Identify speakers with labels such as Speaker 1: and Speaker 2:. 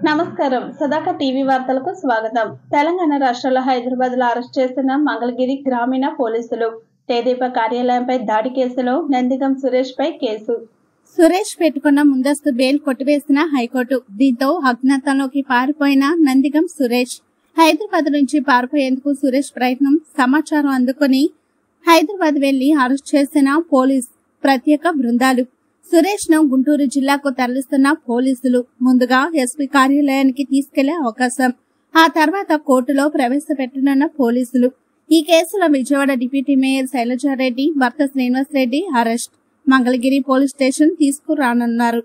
Speaker 1: నమస్కారం. సదాక టీవీ వార్తలకు స్వాగతం. తెలంగాణ రాష్ట్రంలో హైదరాబాద్ లో అరెస్ట్ చేసిన మంగళగిరి గ్రామీణ పోలీసులు తేదీప కార్యాలయంపై దాడి కేసులో నందిగం సురేష్ పై కేసు.
Speaker 2: సురేష్ పెట్టుకున్న ముందస్తు బెయిల్ కొట్టివేసిన హైకోర్టు. దీంతో అజ్ఞాతంలోకి పారిపోయిన నందిగం సురేష్. హైదరాబాద్ నుంచి పారిపోయేందుకు సురేష్ ప్రయత్నం సమాచారం అందుకుని హైదరాబాద్ వెళ్లి అరెస్ట్ చేసిన పోలీస్ ప్రత్యేక బృందాలు. సురేష్ ను గుంటూరు జిల్లాకు తరలిస్తున్న పోలీసులు ముందుగా ఎస్పీ కార్యాలయానికి తీసుకెళ్లే అవకాశం, ఆ తర్వాత కోర్టులో ప్రవేశపెట్టనున్న పోలీసులు. ఈ కేసులో విజయవాడ డిప్యూటీ మేయర్ శైలజారెడ్డి భర్త Srinivas Reddy arrest. Mangalagiri police station తీసుకురానున్నారు.